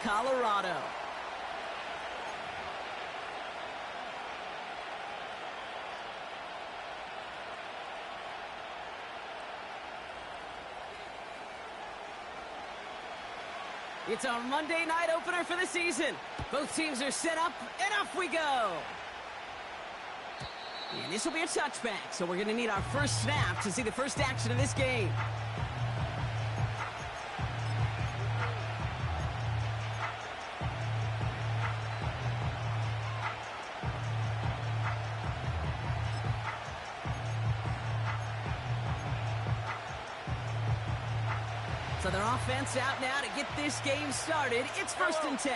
Colorado. It's our Monday night opener for the season. Both teams are set up, and off we go. And this will be a touchback, so we're going to need our first snap to see the first action of this game. So their offense out now to get this game started. It's 1st and 10.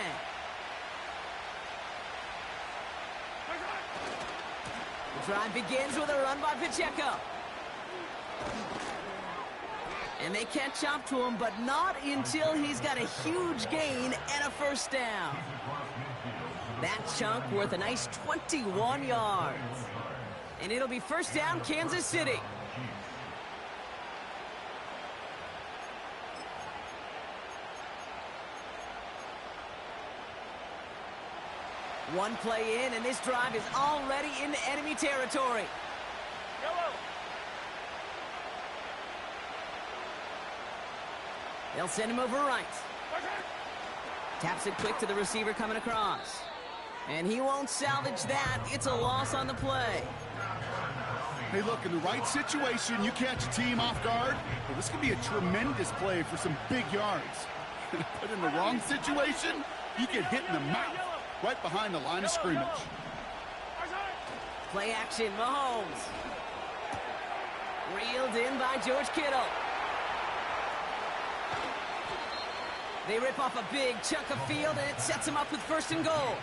The drive begins with a run by Pacheco. And they catch up to him, but not until he's got a huge gain and a first down. That chunk worth a nice 21 yards. And it'll be first down, Kansas City. One play in, and this drive is already into enemy territory. They'll send him over right. Taps it quick to the receiver coming across. And he won't salvage that. It's a loss on the play. Hey, look, in the right situation, you catch a team off guard. Well, this could be a tremendous play for some big yards. But in the wrong situation, you get hit in the mouth. Right behind the line of scrimmage. Play action, Mahomes. Reeled in by George Kittle. They rip off a big chunk of field, and it sets them up with 1st and goal.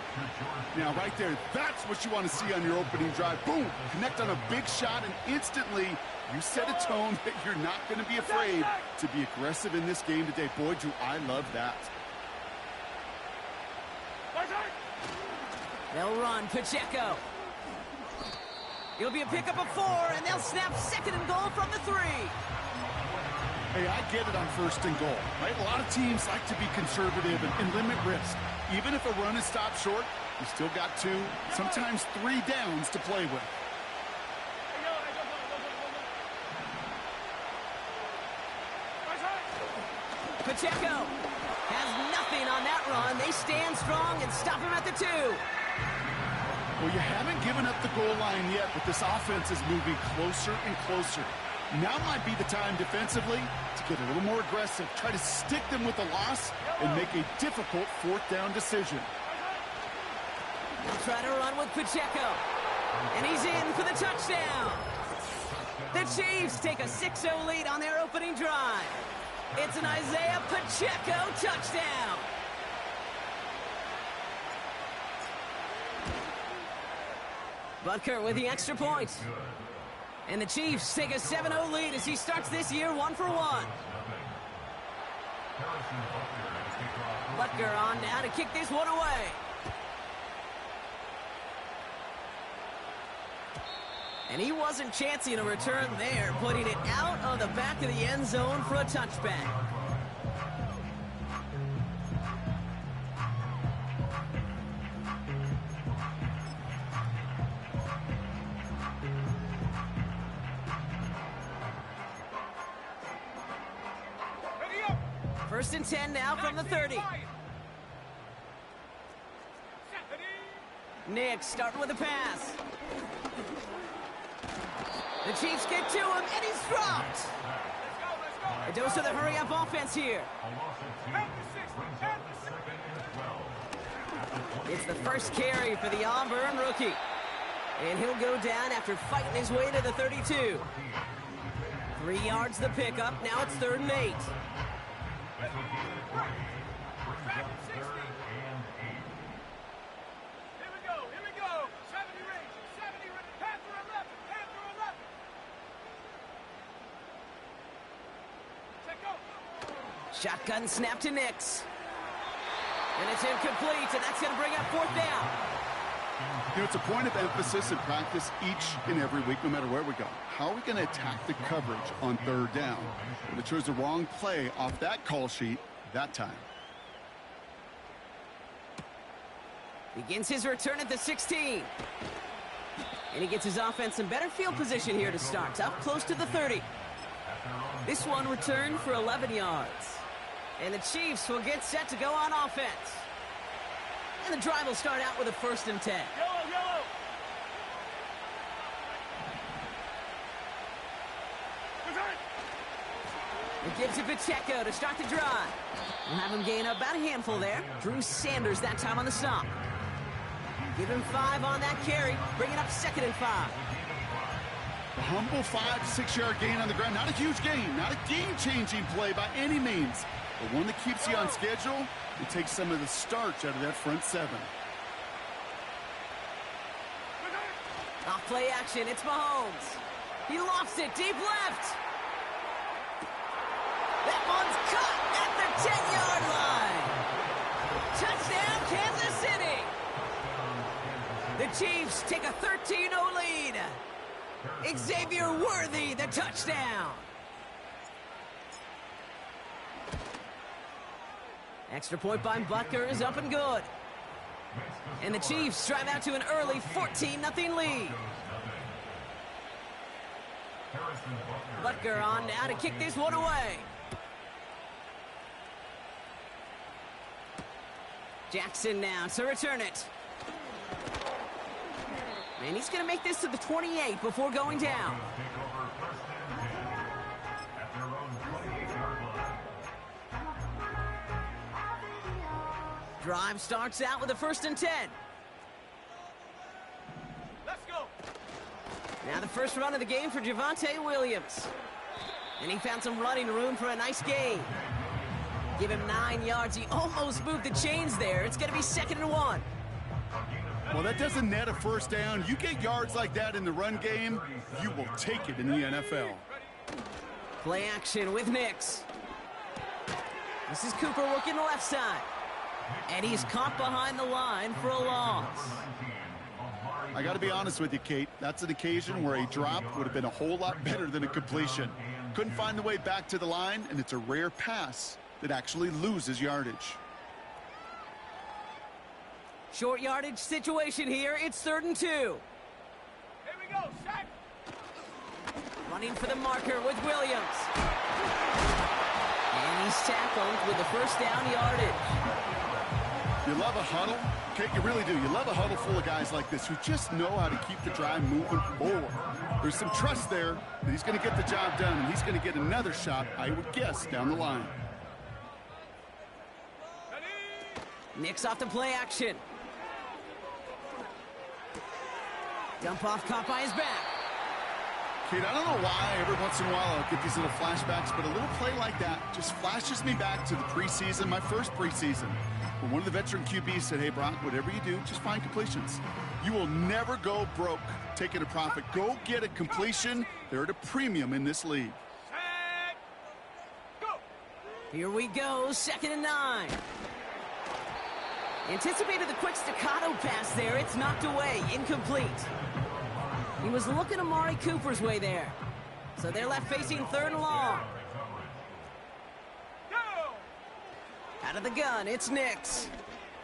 Now, right there, that's what you want to see on your opening drive. Boom! Connect on a big shot, and instantly, you set a tone that you're not going to be afraid to be aggressive in this game today. Boy, do I love that. They'll run, Pacheco. It'll be a pickup of 4, and they'll snap 2nd and goal from the 3. Hey, I get it on 1st and goal, right? A lot of teams like to be conservative and limit risk. Even if a run is stopped short, you still got 2, sometimes 3 downs to play with. Pacheco has nothing on that run. They stand strong and stop him at the 2. Well, you haven't given up the goal line yet, but this offense is moving closer and closer. Now might be the time defensively to get a little more aggressive, try to stick them with a loss, and make a difficult 4th down decision. They'll try to run with Pacheco, and he's in for the touchdown. The Chiefs take a 6-0 lead on their opening drive. It's an Isaiah Pacheco touchdown. Butker with the extra point. And the Chiefs take a 7-0 lead as he starts this year 1-for-1. Butker on now to kick this one away. And he wasn't chancing a return there, putting it out of the back of the end zone for a touchback. First and 10 now from the 30. Nick starting with a pass. The Chiefs get to him, and he's dropped. A dose of the hurry-up offense here. It's the first carry for the Auburn rookie. And he'll go down after fighting his way to the 32. 3 yards the pickup. Now it's 3rd and 8. Shotgun snap to Nix. And it's incomplete, and that's going to bring up 4th down. You know, it's a point of emphasis in practice each and every week, no matter where we go. How are we going to attack the coverage on 3rd down? They chose the wrong play off that call sheet that time. Begins his return at the 16. And he gets his offense in better field position here to start, up close to the 30. This one returned for 11 yards. And the Chiefs will get set to go on offense. And the drive will start out with a 1st and 10. Yellow. It gives it Pacheco to start the drive. We'll have him gain about a handful there. Drew Sanders that time on the stop. Give him 5 on that carry. Bring it up 2nd and 5. A humble 5-6-yard gain on the ground. Not a huge gain. Not a game-changing play by any means. But one that keeps you on schedule. It takes some of the starch out of that front 7. Off play action. It's Mahomes. He lofts it deep left. That one's caught at the 10-yard line. Touchdown, Kansas City. The Chiefs take a 13-0 lead. Xavier Worthy, the touchdown. Extra point by Butker is up and good. And the Chiefs drive out to an early 14-0 lead. Butker on now to kick this one away. Jackson now to return it. And he's going to make this to the 28 before going down. Drive starts out with a 1st and 10. Let's go. Now the first run of the game for Javonte Williams. And he found some running room for a nice gain. Give him 9 yards. He almost moved the chains there. It's going to be 2nd and 1. Well, that doesn't net a 1st down. You get yards like that in the run game, you will take it in the NFL. Play action with Nix. This is Cooper working the left side. And he's caught behind the line for a loss. I got to be honest with you, Kate. That's an occasion where a drop would have been a whole lot better than a completion. Couldn't find the way back to the line, and it's a rare pass that actually loses yardage. Short yardage situation here. It's 3rd and 2. Here we go, sack. Running for the marker with Williams. And he's tackled with the 1st down yardage. You love a huddle? Kate, you really do. You love a huddle full of guys like this who just know how to keep the drive moving forward. There's some trust there that he's going to get the job done, and he's going to get another shot, I would guess, down the line. Nix off the play action. Dump off caught by his back. Kate, I don't know why every once in a while I'll get these little flashbacks, but a little play like that just flashes me back to the preseason, my first preseason, when one of the veteran QBs said, hey, Brock, whatever you do, just find completions. You will never go broke taking a profit. Go get a completion. They're at a premium in this league. Sack. Go. Here we go, 2nd and 9. Anticipated the quick staccato pass there. It's knocked away, incomplete. He was looking Amari Cooper's way there. So they're left facing 3rd and long. Go. Out of the gun, it's Nix.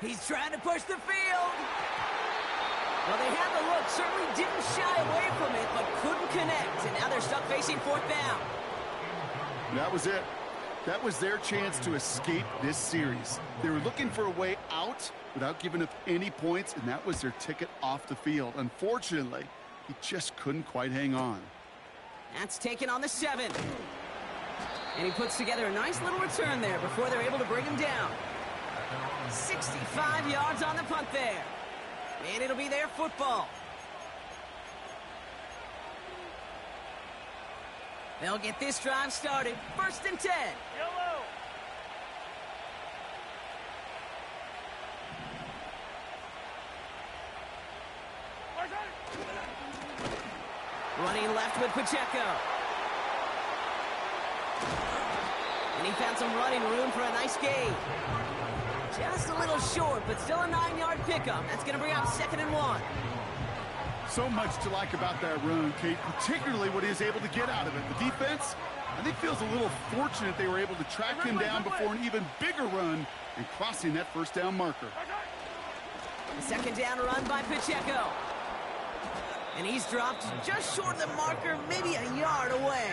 He's trying to push the field. Well, they had the look, certainly didn't shy away from it, but couldn't connect. And now they're stuck facing 4th down. That was it. That was their chance to escape this series. They were looking for a way out without giving up any points, and that was their ticket off the field. Unfortunately, he just couldn't quite hang on. That's taken on the 7. And he puts together a nice little return there before they're able to bring him down. 65 yards on the punt there. And it'll be their football. They'll get this drive started. 1st and 10. Yellow. Running left with Pacheco. And he found some running room for a nice gain. Just a little short, but still a 9-yard pickup. That's going to bring out 2nd and 1. So much to like about that run, Kate, particularly what he was able to get out of it. The defense, I think, feels a little fortunate they were able to track him down before an even bigger run and crossing that 1st down marker. Second down run by Pacheco. And he's dropped just short of the marker, maybe a yard away.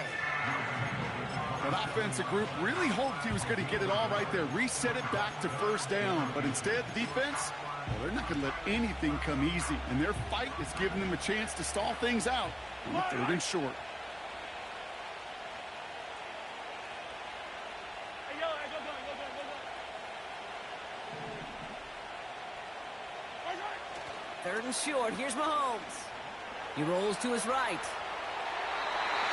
That offensive group really hoped he was going to get it all right there, reset it back to first down. But instead, the defense, well, they're not going to let anything come easy. And their fight is giving them a chance to stall things out on the 3rd and short. Third and short, here's Mahomes. He rolls to his right.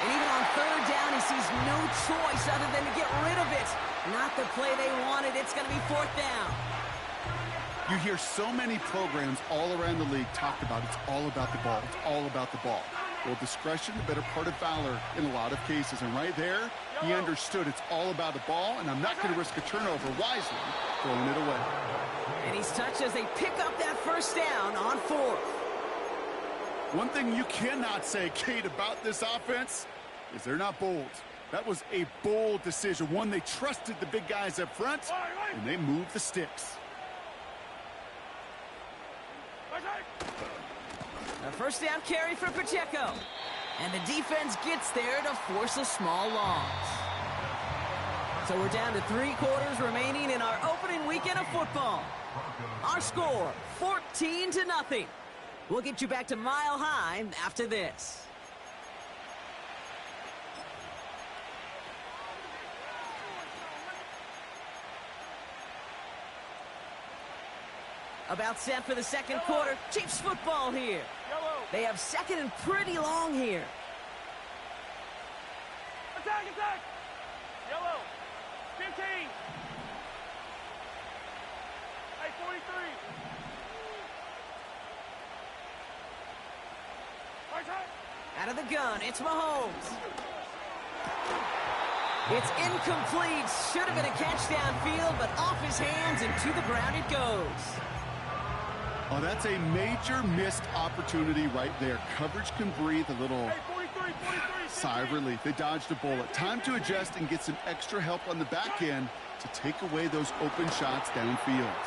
And even on 3rd down, he sees no choice other than to get rid of it. Not the play they wanted. It's going to be 4th down. You hear so many programs all around the league talk about it's all about the ball. It's all about the ball. Well, discretion, the better part of valor in a lot of cases. And right there, he understood it's all about the ball, and I'm not going to risk a turnover, wisely throwing it away. And he's touched as they pick up that 1st down on 4th. One thing you cannot say, Kate, about this offense is they're not bold. That was a bold decision, one they trusted the big guys up front, and they moved the sticks. A 1st down carry for Pacheco. And the defense gets there to force a small loss. So we're down to 3 quarters remaining in our opening weekend of football. Our score, 14-0. We'll get you back to Mile High after this. About set for the 2nd quarter. Chiefs football here. They have 2nd and pretty long here. Attack, attack! Yellow, 15. Hey, 43. Out of the gun, it's Mahomes. It's incomplete. Should have been a catch downfield, but off his hands and to the ground it goes. Oh, that's a major missed opportunity right there. Coverage can breathe a little sigh of relief. They dodged a bullet. Time to adjust and get some extra help on the back end to take away those open shots downfield.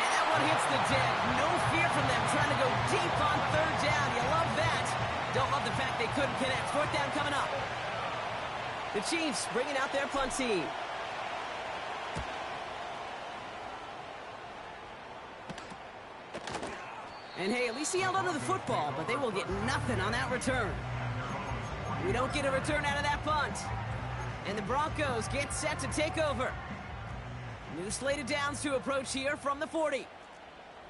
And that one hits the deck. No fear from them trying to go deep on 3rd down. You love that. Don't love the fact they couldn't connect. 4th down coming up. The Chiefs bringing out their punt team. And hey, at least he held onto the football, but they will get nothing on that return. We don't get a return out of that punt. And the Broncos get set to take over. New slate of downs to approach here from the 40.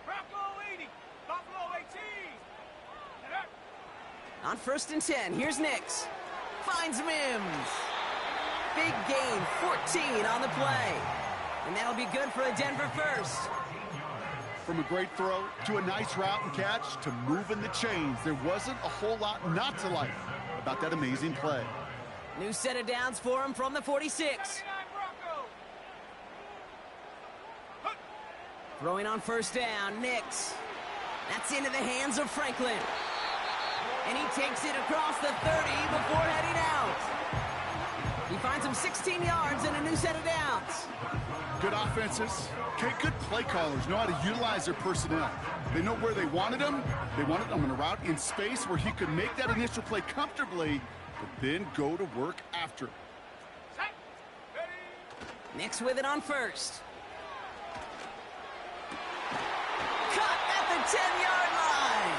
Bronco 80, Buffalo 18. On 1st and 10, here's Nix. Finds Mims. Big gain, 14 on the play. And that'll be good for a Denver first. From a great throw to a nice route and catch to moving the chains, there wasn't a whole lot not to like about that amazing play. New set of downs for him from the 46. Throwing on 1st down, Nix. That's into the hands of Franklin. And he takes it across the 30 before heading out. He finds him 16 yards and a new set of downs. Good offenses. Okay, good play callers know how to utilize their personnel. They know where they wanted him. They wanted him on a route in space where he could make that initial play comfortably, but then go to work after. Nix with it on 1st. Cut at the 10-yard line.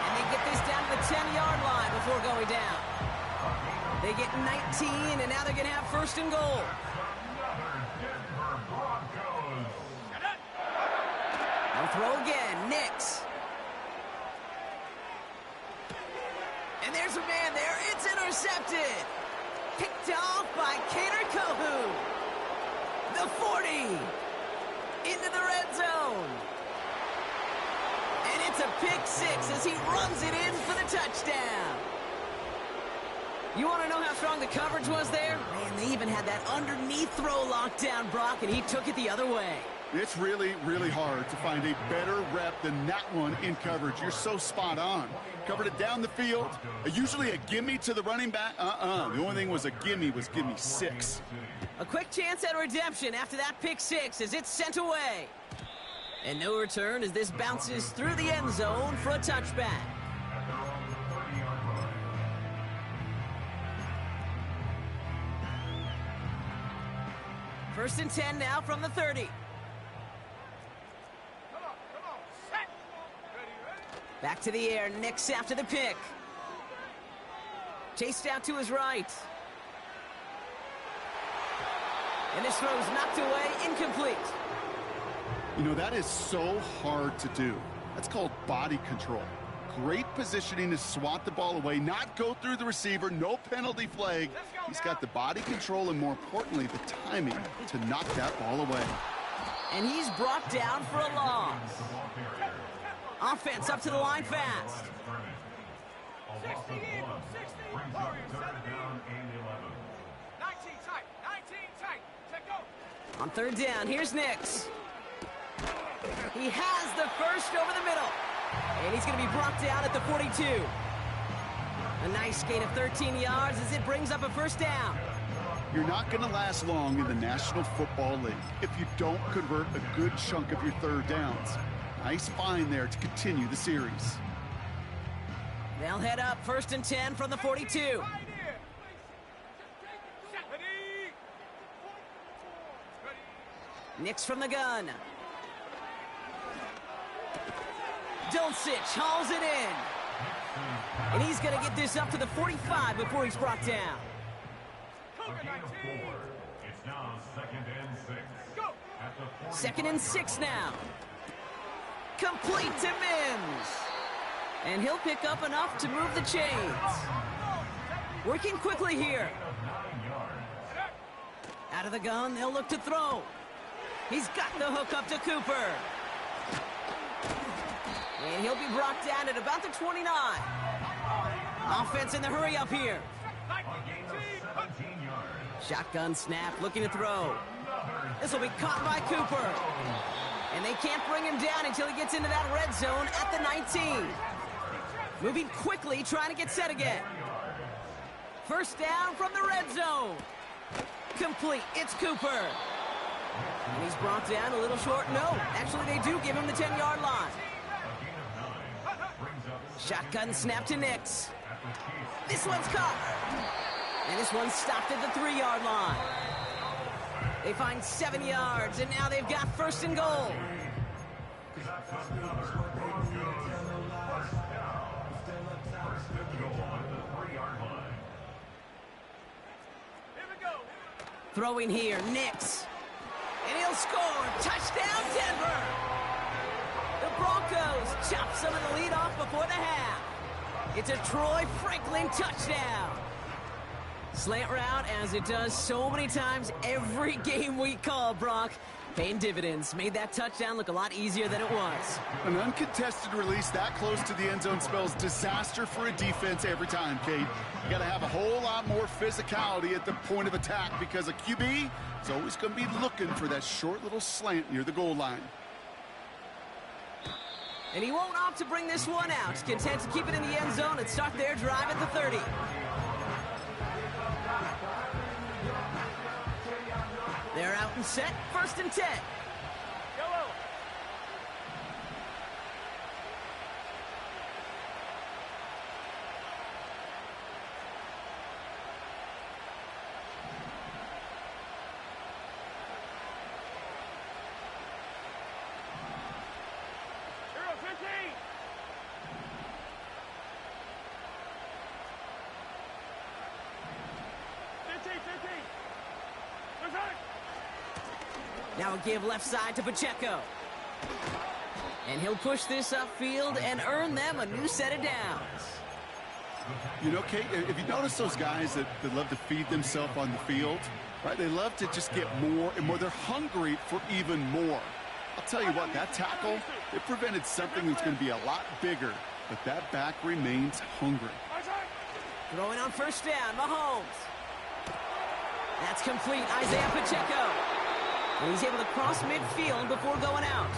And they get this down to the 10-yard line before going down. They get 19, and now they're going to have 1st and goal. They'll throw again, Nix. And there's a man there. It's intercepted. Picked off by Kader Kohu. The 40. Into the red zone. And it's a pick 6 as he runs it in for the touchdown. You want to know how strong the coverage was there? Man, they even had that underneath throw locked down, Brock, and he took it the other way. It's really, really hard to find a better rep than that one in coverage. You're so spot on. Covered it down the field. Usually a gimme to the running back. The only thing was a gimme 6. A quick chance at redemption after that pick 6 as it's sent away. And no return as this bounces through the end zone for a touchback. First and 10 now from the 30. Come on. Set. Ready. Back to the air, Nix after the pick. Chased out to his right. And this throw's knocked away, incomplete. You know, that is so hard to do. That's called body control. Great positioning to swat the ball away, not go through the receiver, no penalty flag. He's got the body control and, more importantly, the timing to knock that ball away. And he's brought down for a loss. Offense up to the line fast. 60 in, 60. Warriors, 17. 19 tight. Set go. On third down, here's Nix. He has the first over the middle. And he's going to be brought down at the 42. A nice gain of 13 yards as it brings up a first down. You're not going to last long in the National Football League if you don't convert a good chunk of your third downs. Nice find there to continue the series. They'll head up first and 10 from the 42. Right here. Ready. Nix from the gun. Dulcich hauls it in. And he's going to get this up to the 45 before he's brought down. It's now 2nd and 6. Go. Second and 6 now. Complete to Mims. And he'll pick up enough to move the chains. Working quickly here. Out of the gun, they'll look to throw. He's got the hook up to Cooper. And he'll be brought down at about the 29. Offense in the hurry up here. Shotgun snap, looking to throw. This will be caught by Cooper. And they can't bring him down until he gets into that red zone at the 19. Moving quickly, trying to get set again. First down from the red zone. Complete, it's Cooper. And he's brought down a little short. No, actually they do give him the 10-yard line. Shotgun snap to Nix. This one's caught. And this one's stopped at the 3-yard line. They find 7 yards, and now they've got first and goal. Throwing here, Nix. And he'll score. Touchdown, Denver. The Broncos chop some of the lead off before the half. It's a Troy Franklin touchdown. Slant route, as it does so many times every game we call, Brock. Paying dividends. Made that touchdown look a lot easier than it was. An uncontested release that close to the end zone spells disaster for a defense every time, Kate. You got to have a whole lot more physicality at the point of attack because a QB is always going to be looking for that short little slant near the goal line. And he won't opt to bring this one out. Content to keep it in the end zone and start their drive at the 30. They're out and set. First and 10. Yellow. Hero 15. 15. Return. Now a give left side to Pacheco. And he'll push this upfield and earn them a new set of downs. You know, Kate, if you notice those guys that love to feed themselves on the field, right? They love to just get more and more. They're hungry for even more. I'll tell you what, that tackle, it prevented something that's going to be a lot bigger. But that back remains hungry. Throwing on first down, Mahomes. That's complete, Isaiah Pacheco. And he's able to cross midfield before going out.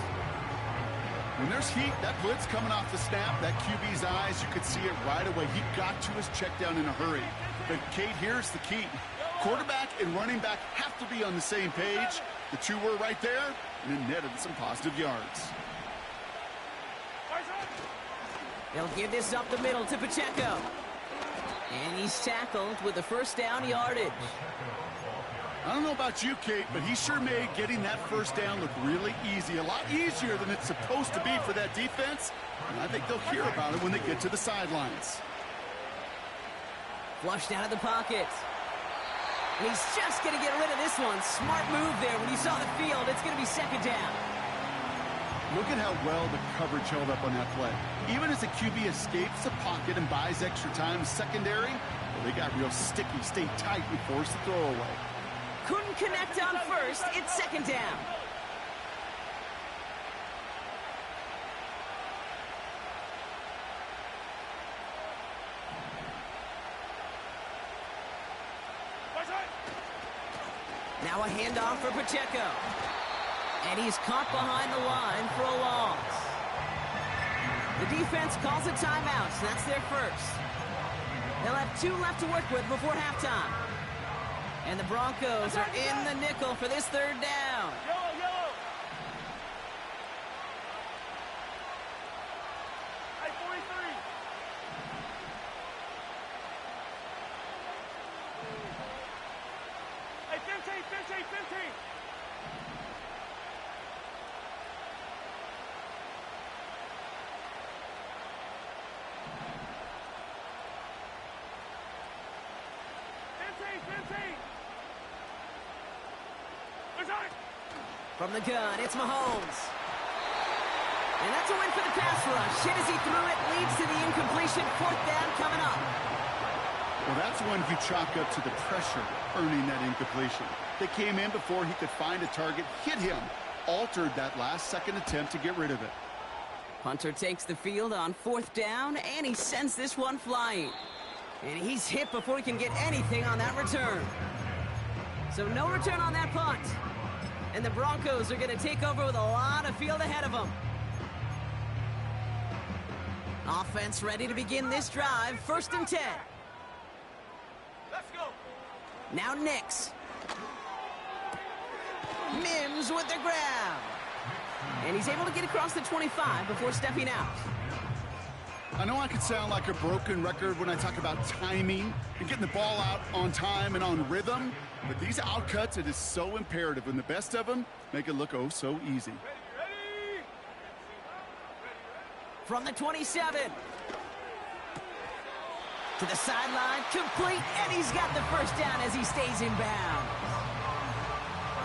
When there's heat, that blitz coming off the snap, that QB's eyes, you could see it right away. He got to his check down in a hurry. But Kate, here's the key. Quarterback and running back have to be on the same page. The two were right there, and it netted some positive yards. They'll give this up the middle to Pacheco. And he's tackled with the first down yardage. I don't know about you, Kate, but he sure made getting that first down look really easy. A lot easier than it's supposed to be for that defense. And I think they'll hear about it when they get to the sidelines. Flushed out of the pocket. And he's just going to get rid of this one. Smart move there. When you saw the field, it's going to be second down. Look at how well the coverage held up on that play. Even as the QB escapes the pocket and buys extra time secondary, well, they got real sticky, stayed tight, and forced the throw away. Couldn't connect on first. It's second down. Now a handoff for Pacheco. And he's caught behind the line for a loss. The defense calls a timeout, so that's their first. They'll have 2 left to work with before halftime. And the Broncos are in the nickel for this third down. Yellow, yellow. Hey, 43. Hey, 15. From the gun, it's Mahomes. And that's a win for the pass rush. Hit as he threw it, leads to the incompletion. Fourth down coming up. Well, that's one you chalk up to the pressure earning that incompletion. They came in before he could find a target, hit him, altered that last-second attempt to get rid of it. Hunter takes the field on fourth down, and he sends this one flying. And he's hit before he can get anything on that return. So no return on that punt. And the Broncos are going to take over with a lot of field ahead of them. Offense ready to begin this drive. 1st and 10. Let's go. Now Nix. Mims with the grab. And he's able to get across the 25 before stepping out. I know I could sound like a broken record when I talk about timing and getting the ball out on time and on rhythm, but these outcuts, it is so imperative, and the best of them make it look oh so easy. Ready. From the 27. To the sideline, complete, and he's got the first down as he stays in bounds.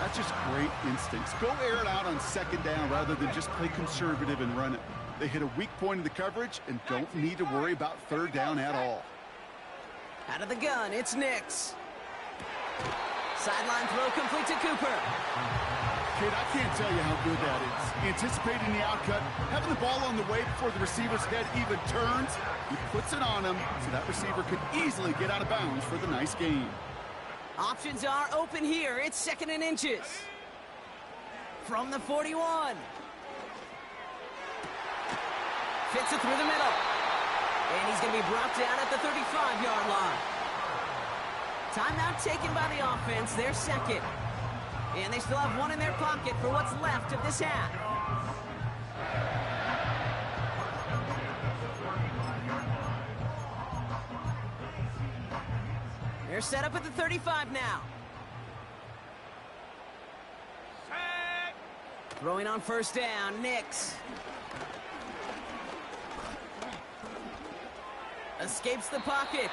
That's just great instincts. Go air it out on 2nd down rather than just play conservative and run it. They hit a weak point in the coverage and don't need to worry about 3rd down at all. Out of the gun, it's Nix. Sideline throw complete to Cooper. Kid, I can't tell you how good that is. Anticipating the outcut, having the ball on the way before the receiver's head even turns, he puts it on him so that receiver could easily get out of bounds for the nice gain. Options are open here. It's 2nd and inches. From the 41. Fits it through the middle. And he's going to be brought down at the 35-yard line. Timeout taken by the offense. They're second. And they still have one in their pocket for what's left of this half. They're set up at the 35 now. Throwing on 1st down, Nix. Escapes the pocket.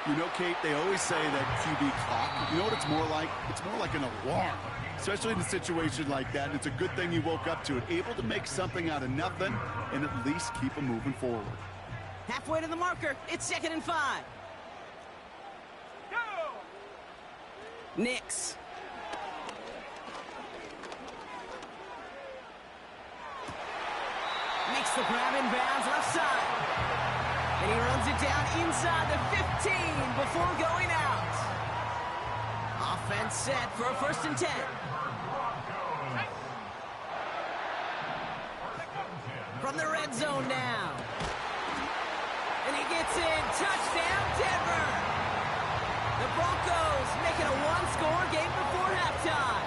You know, Kate, they always say that QB clock, you know what it's more like? It's more like an alarm, especially in a situation like that. It's a good thing you woke up to it, able to make something out of nothing and at least keep them moving forward. Halfway to the marker, it's 2nd and 5. Go. Nix. Makes the grab in bounds left side. And he runs it down inside the 15 before going out. Offense set for a 1st and 10. From the red zone now. And he gets in. Touchdown, Denver. The Broncos make it a one-score game before halftime.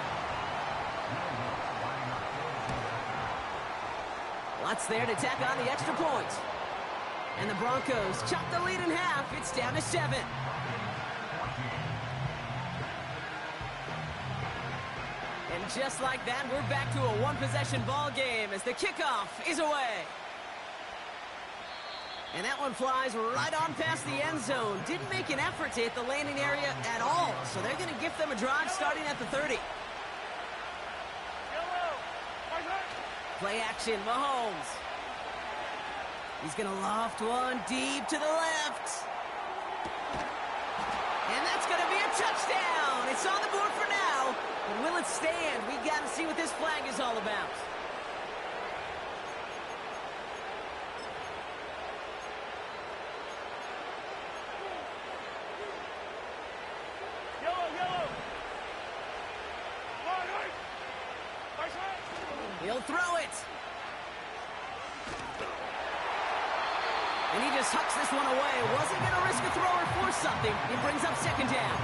Lutz there to tack on the extra point. And the Broncos chop the lead in half. It's down to 7. And just like that, we're back to a one-possession ball game as the kickoff is away. And that one flies right on past the end zone. Didn't make an effort to hit the landing area at all. So they're going to gift them a drive starting at the 30. Play action, Mahomes. He's going to loft one deep to the left. And that's going to be a touchdown. It's on the board for now. But will it stand? We got to see what this flag is all about. He'll throw it. And he just hucks this one away. Wasn't going to risk a throw or force something. It brings up second down.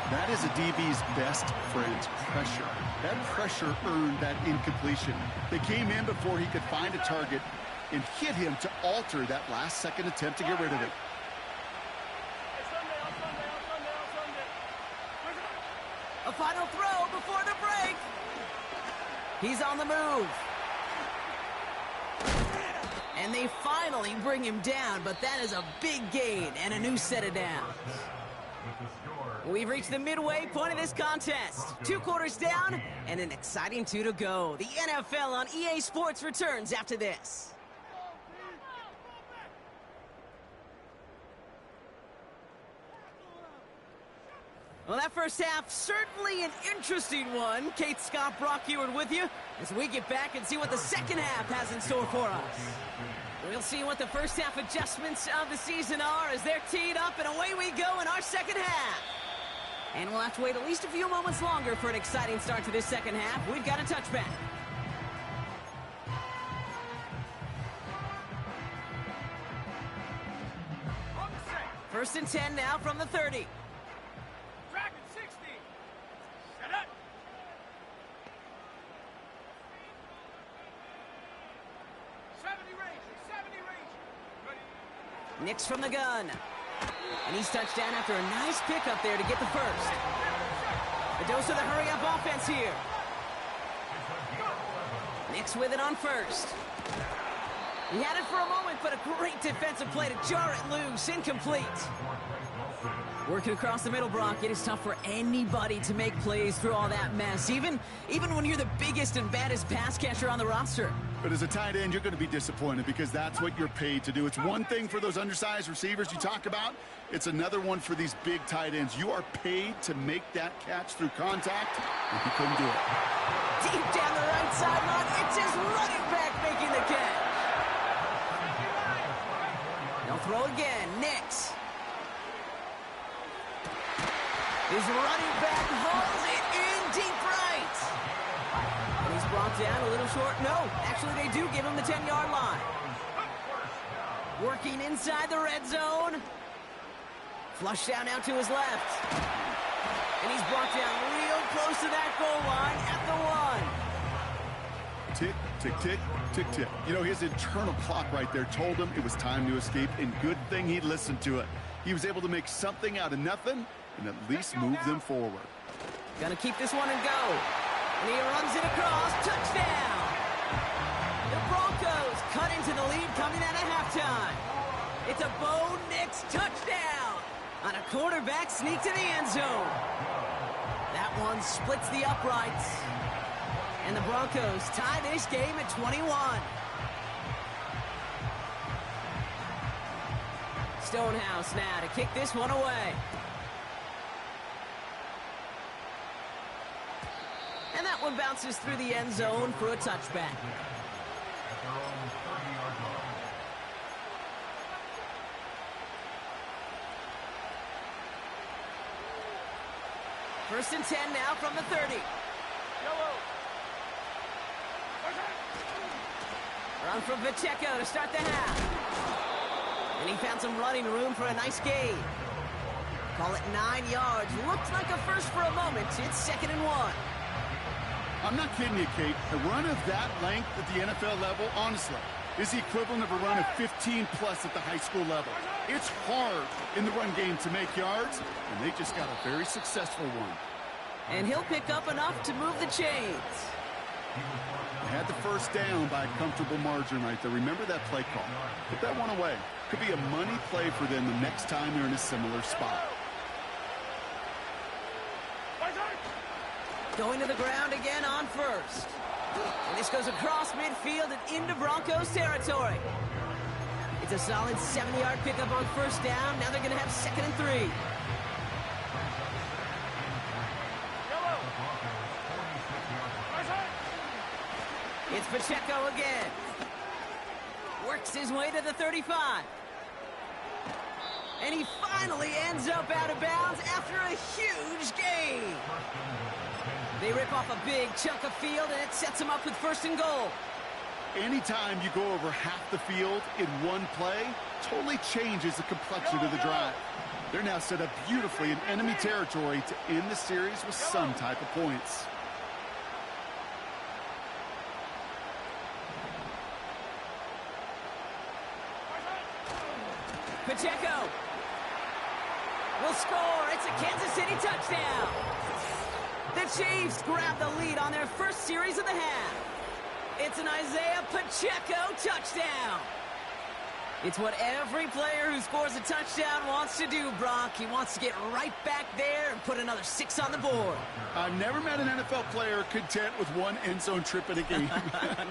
That is a DB's best friend, pressure. That pressure earned that incompletion. They came in before he could find a target and hit him to alter that last-second attempt to get rid of it. A final throw before the break. He's on the move. And they finally bring him down, but that is a big gain and a new set of downs. We've reached the midway point of this contest. 2 quarters down and an exciting 2 to go. The NFL on EA Sports returns after this. Well, that first half, certainly an interesting one. Kate Scott, Brock Ewart with you as we get back and see what the second half has in store for us. We'll see what the first half adjustments of the season are as they're teed up, and away we go in our second half. And we'll have to wait at least a few moments longer for an exciting start to this second half. We've got a touchback. First and 10 now from the 30. Nix from the gun. And he's touched down after a nice pickup there to get the first. A dose of the hurry-up offense here. Nix with it on first. He had it for a moment, but a great defensive play to jar it loose. Incomplete. Working across the middle, Brock, it is tough for anybody to make plays through all that mess, even when you're the biggest and baddest pass catcher on the roster. But as a tight end, you're going to be disappointed because that's what you're paid to do. It's one thing for those undersized receivers you talk about. It's another one for these big tight ends. You are paid to make that catch through contact, and he couldn't do it. Deep down the right sideline, it's his running back making the catch. They'll throw again. Nix. His running back hauls it in deep right. And he's brought down a little short. No, actually they do give him the 10-yard line. Working inside the red zone. Flush down out to his left. And he's brought down real close to that goal line at the 1. Tick, tick, tick, tick, tick. You know, his internal clock right there told him it was time to escape, and good thing he listened to it. He was able to make something out of nothing and at least move them forward. Gonna keep this one and go. And he runs it across. Touchdown! The Broncos cut into the lead coming out of halftime. It's a Bo Nix touchdown on a quarterback sneak to the end zone. That one splits the uprights. And the Broncos tie this game at 21. Stonehouse now to kick this one away. And that one bounces through the end zone for a touchback. First and 10 now from the 30. Run from Pacheco to start the half. And he found some running room for a nice gain. Call it 9 yards. Looked like a first for a moment. It's 2nd and 1. I'm not kidding you, Kate. A run of that length at the NFL level, honestly, is the equivalent of a run of 15-plus at the high school level. It's hard in the run game to make yards, and they just got a very successful one. And he'll pick up enough to move the chains. They had the first down by a comfortable margin right there. Remember that play call. Put that one away. Could be a money play for them the next time they're in a similar spot. Going to the ground again on first. And this goes across midfield and into Broncos territory. It's a solid 70-yard pickup on first down. Now they're going to have 2nd and 3. It's Pacheco again. Works his way to the 35. And he finally ends up out of bounds after a huge gain. They rip off a big chunk of field, and it sets him up with 1st and goal. Anytime you go over half the field in one play, totally changes the complexion of the drive. They're now set up beautifully in enemy territory to end the series with some type of points. Pacheco will score. It's a Kansas City touchdown. The Chiefs grab the lead on their first series of the half. It's an Isaiah Pacheco touchdown. It's what every player who scores a touchdown wants to do, Brock. He wants to get right back there and put another 6 on the board. I've never met an NFL player content with one end zone trip in a game.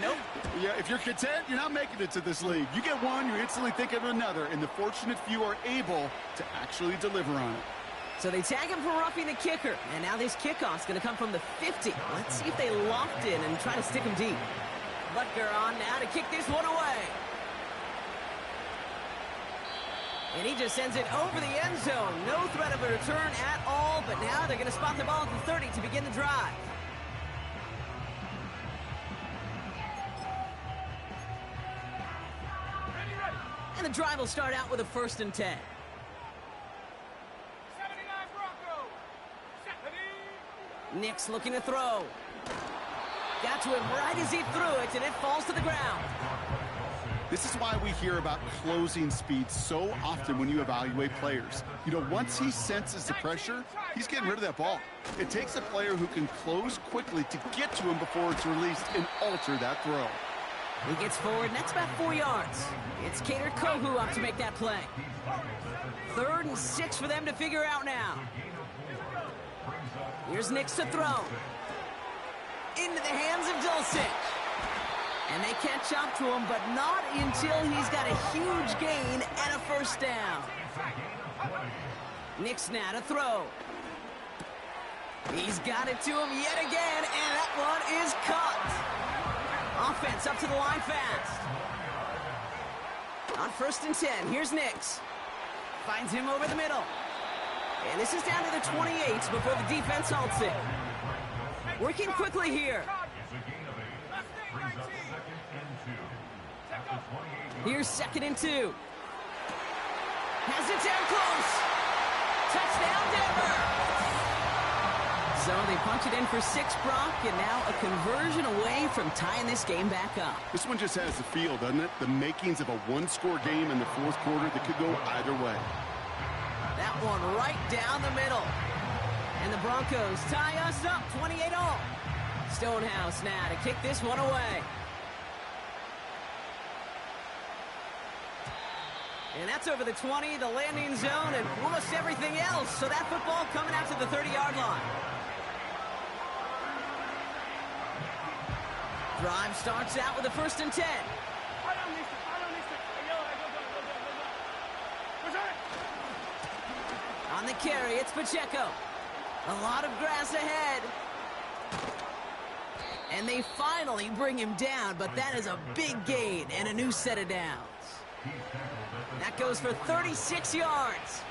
Nope. Yeah, if you're content, you're not making it to this league. You get one, you instantly think of another, and the fortunate few are able to actually deliver on it. So they tag him for roughing the kicker, and now this kickoff's going to come from the 50. Let's see if they loft in and try to stick him deep. Butker on now to kick this one away. And he just sends it over the end zone. No threat of a return at all, but now they're going to spot the ball at the 30 to begin the drive. And the drive will start out with a 1st and 10. 79 Broncos. 70. Nick's looking to throw. Got to him right as he threw it, and it falls to the ground. This is why we hear about closing speed so often when you evaluate players. You know, once he senses the pressure, he's getting rid of that ball. It takes a player who can close quickly to get to him before it's released and alter that throw. He gets forward, and that's about 4 yards. It's Kader Kohu up to make that play. 3rd and 6 for them to figure out now. Here's Nix to throw. Into the hands of Dulcich. And they catch up to him, but not until he's got a huge gain and a 1st down. Nix now to throw. He's got it to him yet again, and that one is caught. Offense up to the line fast. On 1st and 10, here's Nix. Finds him over the middle. And this is down to the 28 before the defense halts it. Working quickly here. Here's 2nd and 2. Has it down close. Touchdown, Denver. So they punch it in for 6, Brock, and now a conversion away from tying this game back up. This one just has the feel, doesn't it? The makings of a one-score game in the 4th quarter that could go either way. That one right down the middle. And the Broncos tie us up 28-all. Stonehouse now to kick this one away. And that's over the 20, the landing zone, and almost everything else. So that football coming out to the 30-yard line. Drive starts out with a 1st and 10. On the carry, it's Pacheco. A lot of grass ahead. And they finally bring him down, but that is a big gain and a new set of downs. That goes for 36 yards.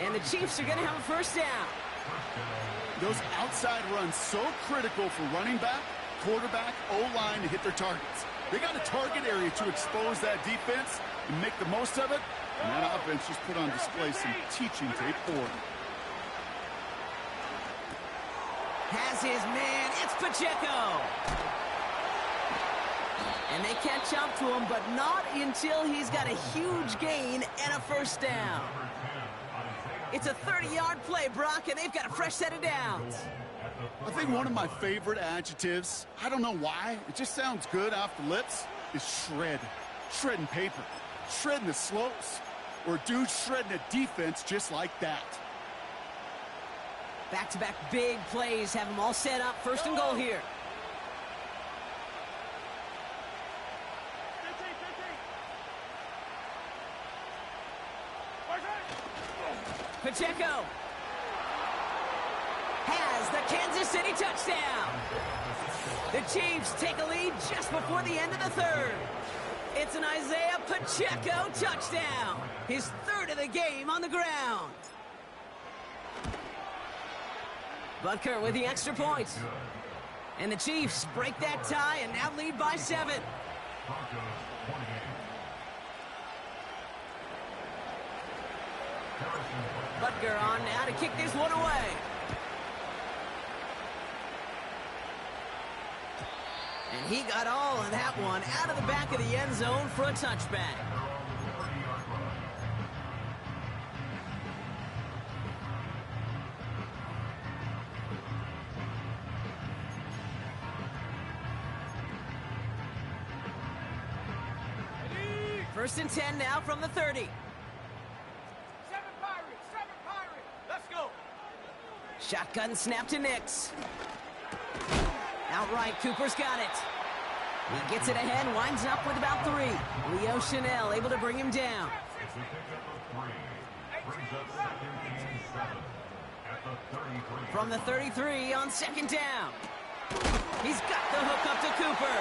And the Chiefs are going to have a 1st down. Those outside runs so critical for running back, quarterback, O-line to hit their targets. They got a target area to expose that defense and make the most of it. And that offense just put on display some teaching tape for them. Has his man. It's Pacheco. And they catch up to him, but not until he's got a huge gain and a first down. It's a 30-yard play, Brock, and they've got a fresh set of downs. I think one of my favorite adjectives, I don't know why, it just sounds good off the lips, is shred. Shredding paper. Shredding the slopes. Or dude shredding a defense just like that. Back-to-back big plays have them all set up. First and goal here. 15, 15. Pacheco has the Kansas City touchdown. The Chiefs take a lead just before the end of the third. It's an Isaiah Pacheco touchdown. His third of the game on the ground. Butker with the extra points. And the Chiefs break that tie and now lead by 7. Butker on now to kick this one away. And he got all of that one out of the back of the end zone for a touchback. First and 10 now from the 30. 7 Pirates, 7 Pirates. Let's go. Shotgun snap to Nix. Outright, Cooper's got it. He gets it ahead, winds up with about 3. Leo Chanel able to bring him down. From the 33 on second down. He's got the hook up to Cooper.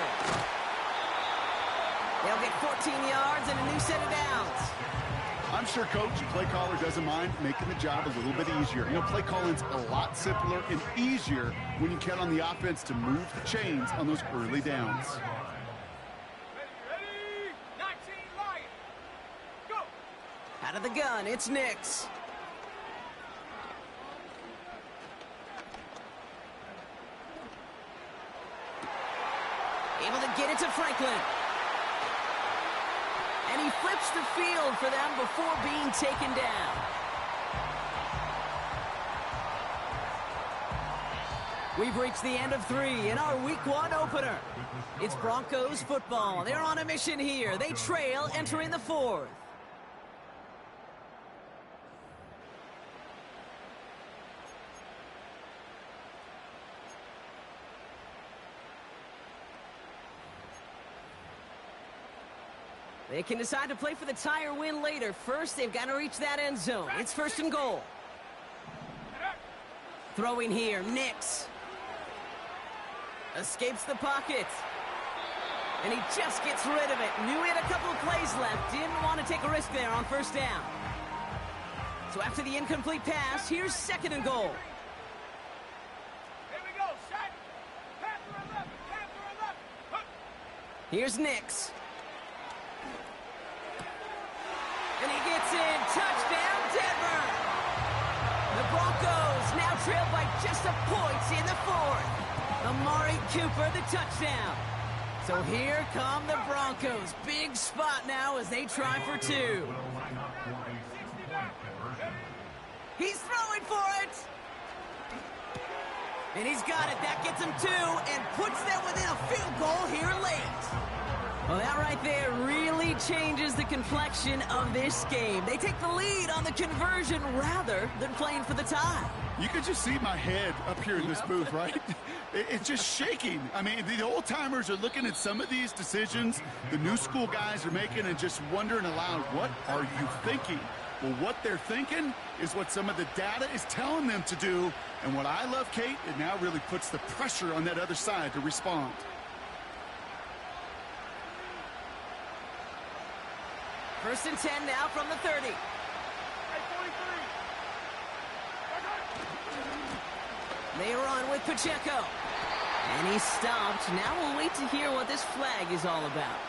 They'll get 14 yards and a new set of downs. I'm sure coach and play caller doesn't mind making the job a little bit easier. You know, play calling's a lot simpler and easier when you count on the offense to move the chains on those early downs. Ready? 19 Lions. Go. Out of the gun, it's Nix. Able to get it to Franklin. And he flips the field for them before being taken down. We've reached the end of 3 in our Week 1 opener. It's Broncos football. They're on a mission here. They trail entering the 4th. They can decide to play for the tie or win later. First, they've got to reach that end zone. It's first and goal. Throwing here, Nix. Escapes the pocket. And he just gets rid of it. Knew he had a couple of plays left. Didn't want to take a risk there on first down. So after the incomplete pass, here's second and goal. Here we go. Set. Panther 11. Panther 11. Here's Nix. And he gets in. Touchdown, Denver. The Broncos now trail by just a point in the 4th. Amari Cooper, the touchdown. So here come the Broncos. Big spot now as they try for 2. He's throwing for it. And he's got it. That gets him 2 and puts them within a field goal here late. Well, that right there really changes the complexion of this game. They take the lead on the conversion rather than playing for the tie. You can just see my head up here in this booth, right? It's just shaking. I mean, the old-timers are looking at some of these decisions the new school guys are making and just wondering aloud, what are you thinking? Well, what they're thinking is what some of the data is telling them to do. And what I love, Kate, it now really puts the pressure on that other side to respond. First and 10 now from the 30. Hey, 43. They run with Pacheco. And he's stopped. Now we'll wait to hear what this flag is all about.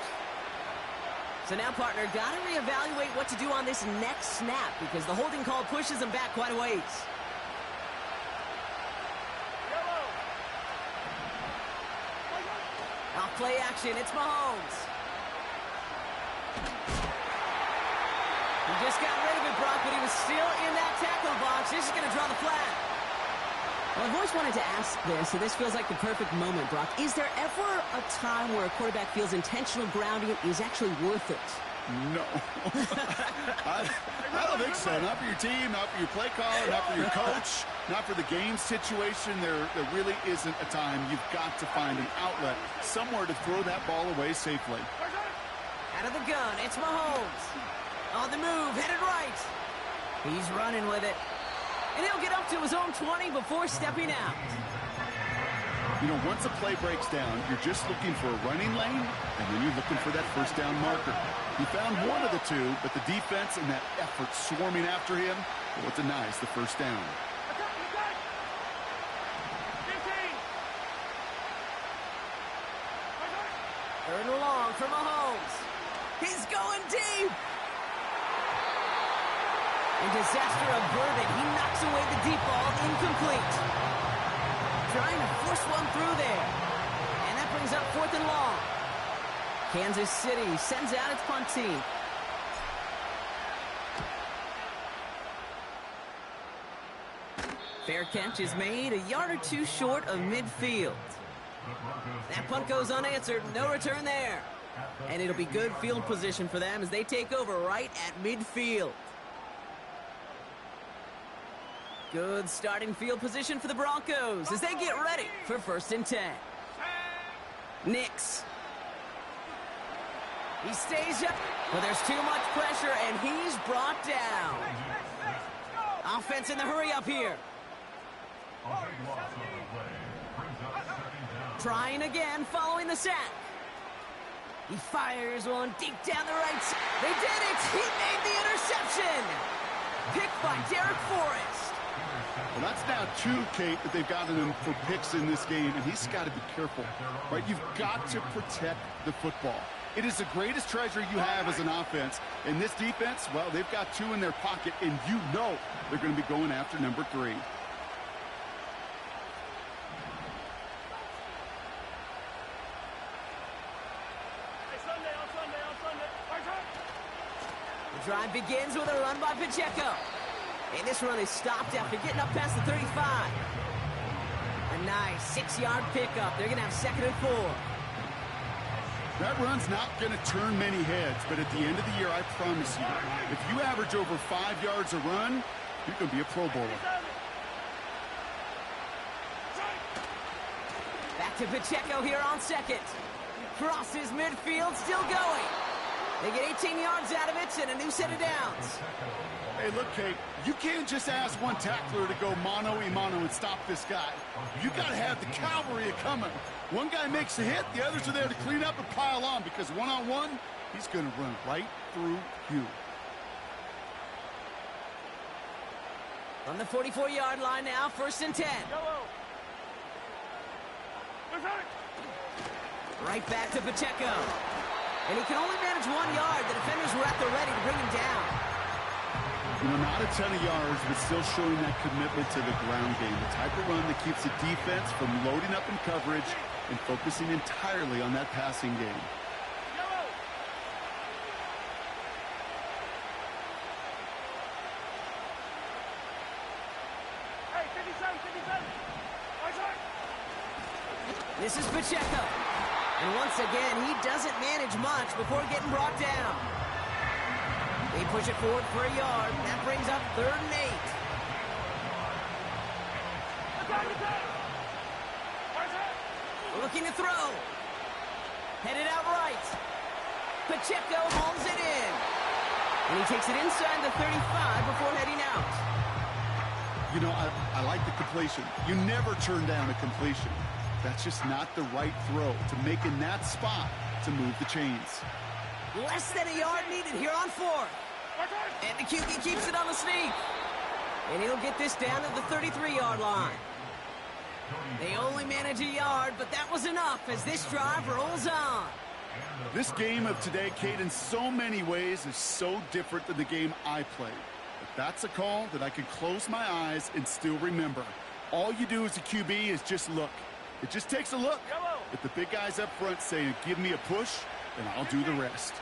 So now, partner, got to reevaluate what to do on this next snap because the holding call pushes him back quite a ways. Yellow. play action. It's Mahomes. He just got rid of it, Brock, but he was still in that tackle box. This is going to draw the flag. Well, I've always wanted to ask this, and this feels like the perfect moment, Brock. Is there ever a time where a quarterback feels intentional grounding is actually worth it? No. I don't think so. Not for your team, not for your play caller, not for your coach, not for the game situation. There really isn't a time. You've got to find an outlet, somewhere to throw that ball away safely. Out of the gun, it's Mahomes. On the move, headed right. He's running with it. And he'll get up to his own 20 before stepping out. You know, once a play breaks down, you're just looking for a running lane, and then you're looking for that first down marker. He found one of the two, but the defense and that effort swarming after him, well, it denies the first down. Third and long for Mahomes. He's going deep. In disaster averted, he knocks away the deep ball, incomplete. Trying to force one through there. And that brings up 4th and long. Kansas City sends out its punt team. Fair catch is made, a yard or two short of midfield. That punt goes unanswered, no return there. And it'll be good field position for them as they take over right at midfield. Good starting field position for the Broncos as they get ready for 1st and 10. Nix. He stays up, but there's too much pressure, and he's brought down. Offense in the hurry up here. Trying again following the sack. He fires one deep down the right side. They did it! He made the interception! Picked by Derek Forrest. Well, that's now 2, Kate, that they've gotten him for picks in this game, and he's got to be careful, right? You've got to protect the football. It is the greatest treasure you have as an offense. And this defense, well, they've got 2 in their pocket, and you know they're going to be going after number 3. The drive begins with a run by Pacheco. And this run is stopped after getting up past the 35. A nice 6-yard pickup. They're going to have 2nd and 4. That run's not going to turn many heads, but at the end of the year, I promise you, if you average over 5 yards a run, you're going to be a Pro Bowler. Back to Pacheco here on 2nd. Crosses midfield, still going. They get 18 yards out of it and a new set of downs. Hey, look, Kate, you can't just ask one tackler to go mano-a-mano and stop this guy. You got to have the cavalry coming. One guy makes a hit, the others are there to clean up and pile on, because one-on-one, he's going to run right through you. On the 44-yard line now, 1st and 10. Right back to Pacheco. And he can only manage 1 yard. The defenders were at the ready to bring him down. You know, not a ton of yards, but still showing that commitment to the ground game. The type of run that keeps the defense from loading up in coverage and focusing entirely on that passing game. Hey, 57, 57. This is Pacheco. And once again, he doesn't manage much before getting brought down. They push it forward for a yard. That brings up 3rd and 8. Looking to throw. Headed out right. Pacheco hauls it in. And he takes it inside the 35 before heading out. You know, I like the completion. You never turn down a completion. That's just not the right throw to make in that spot to move the chains. Less than a yard needed here on 4th. And the QB keeps it on the sneak. And he'll get this down to the 33-yard line. They only manage a yard, but that was enough as this drive rolls on. This game of today, Kate, in so many ways is so different than the game I played. But that's a call that I can close my eyes and still remember. All you do as a QB is just look. It just takes a look. If the big guys up front say, give me a push, then I'll do the rest.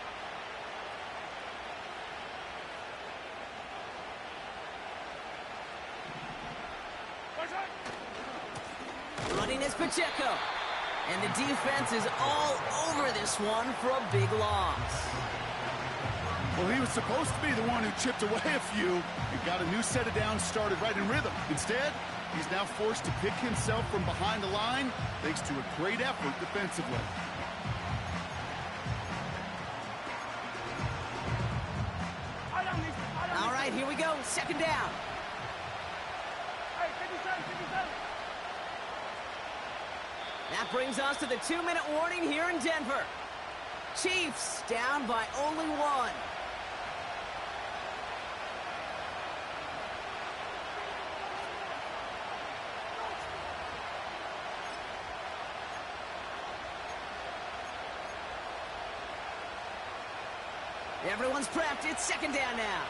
Running is Pacheco. And the defense is all over this one for a big loss. Well, he was supposed to be the one who chipped away a few and got a new set of downs started right in rhythm. Instead, he's now forced to pick himself from behind the line thanks to a great effort defensively. All right, here we go. Second down. That brings us to the 2-minute warning here in Denver. Chiefs down by only one. Everyone's prepped. It's second down now.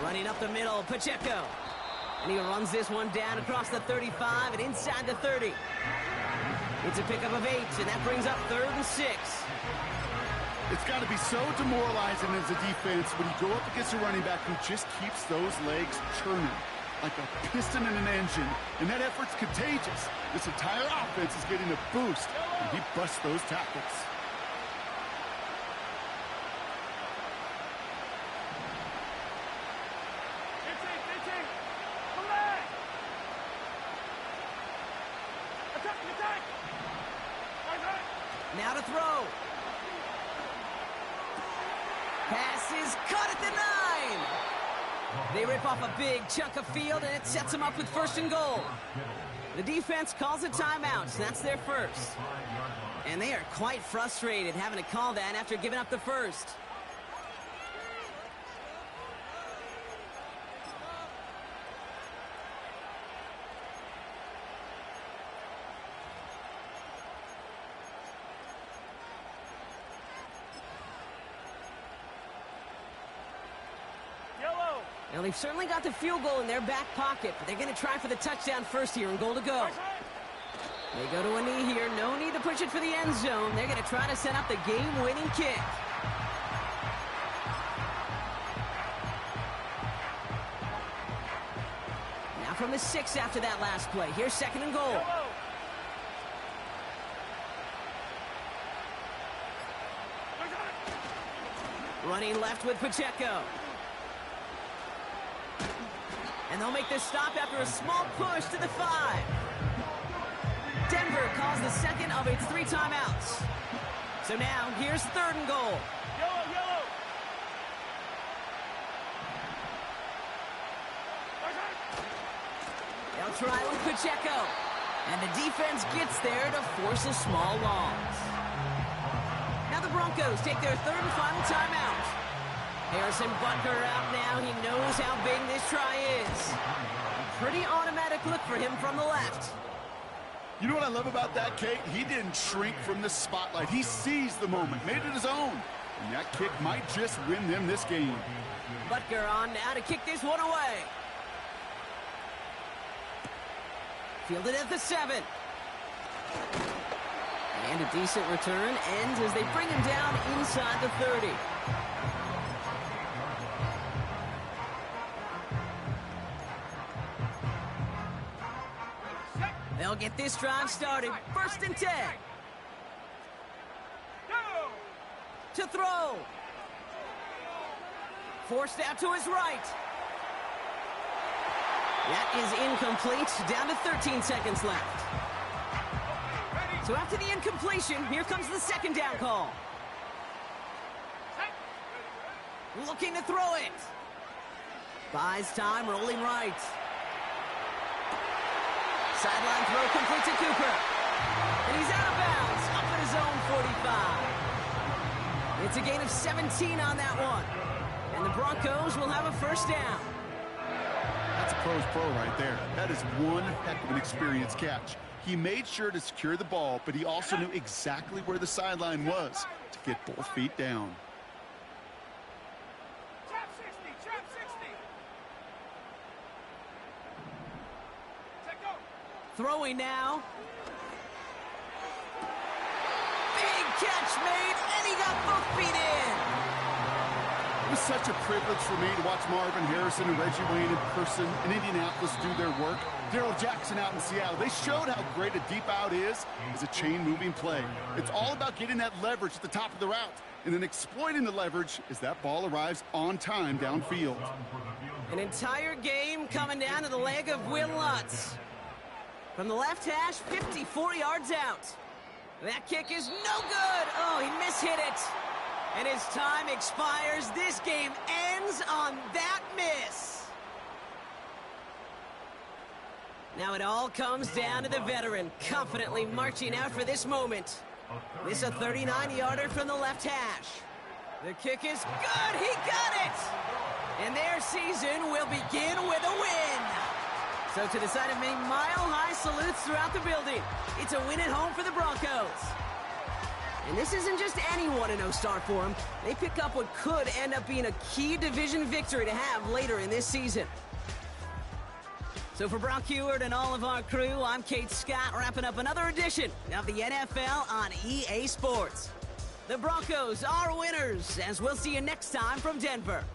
Running up the middle, Pacheco. And he runs this one down across the 35 and inside the 30. It's a pickup of 8, and that brings up 3rd and 6. It's got to be so demoralizing as a defense when you go up against a running back who just keeps those legs churning like a piston in an engine, and that effort's contagious. This entire offense is getting a boost, and he busts those tackles. Now to throw. Pass is cut at the 9. They rip off a big chunk of field, and it sets them up with 1st and goal. The defense calls a timeout, so that's their first. And they are quite frustrated having to call that after giving up the first. Now, they've certainly got the field goal in their back pocket, but they're going to try for the touchdown first here and goal to go. They go to a knee here. No need to push it for the end zone. They're going to try to set up the game-winning kick. Now from the 6 after that last play. Here's 2nd and goal. Running left with Pacheco. And they'll make this stop after a small push to the 5. Denver calls the second of its 3 timeouts. So now, here's 3rd and goal. Yellow. They'll try with Pacheco. And the defense gets there to force a small loss. Now the Broncos take their 3rd and final timeout. Harrison Butker out now. He knows how big this try is. A pretty automatic look for him from the left. You know what I love about that, Kate? He didn't shrink from the spotlight. He seized the moment, made it his own. And that kick might just win them this game. Butker on now to kick this one away. Fielded at the 7. And a decent return ends as they bring him down inside the 30. They'll get this drive started. 1st and 10. To throw. Forced out to his right. That is incomplete. Down to 13 seconds left. So after the incompletion, here comes the 2nd down call. Looking to throw it. Buys time, rolling right. Sideline throw complete to Cooper. And he's out of bounds, up at his own 45. It's a gain of 17 on that one. And the Broncos will have a 1st down. That's a pro's pro right there. That is one heck of an experienced catch. He made sure to secure the ball, but he also knew exactly where the sideline was to get both feet down. Trap 60, trap 60. Let go. Throwing now. Big catch made, and he got both feet in. It was such a privilege for me to watch Marvin Harrison and Reggie Wayne in person in Indianapolis do their work. Darrell Jackson out in Seattle. They showed how great a deep out is as a chain-moving play. It's all about getting that leverage at the top of the route and then exploiting the leverage as that ball arrives on time downfield. An entire game coming down to the leg of Will Lutz. From the left hash, 54 yards out. That kick is no good. Oh, he mishit it. And his time expires. This game ends on that miss. Now it all comes down to the veteran, confidently marching out for this moment. This a 39-yarder from the left hash. The kick is good. He got it. And their season will begin with a win. So to the side of many mile-high salutes throughout the building, it's a win at home for the Broncos. And this isn't just any 1-0 start for them. They pick up what could end up being a key division victory to have later in this season. So for Brock Heward and all of our crew, I'm Kate Scott, wrapping up another edition of the NFL on EA Sports. The Broncos are winners, as we'll see you next time from Denver.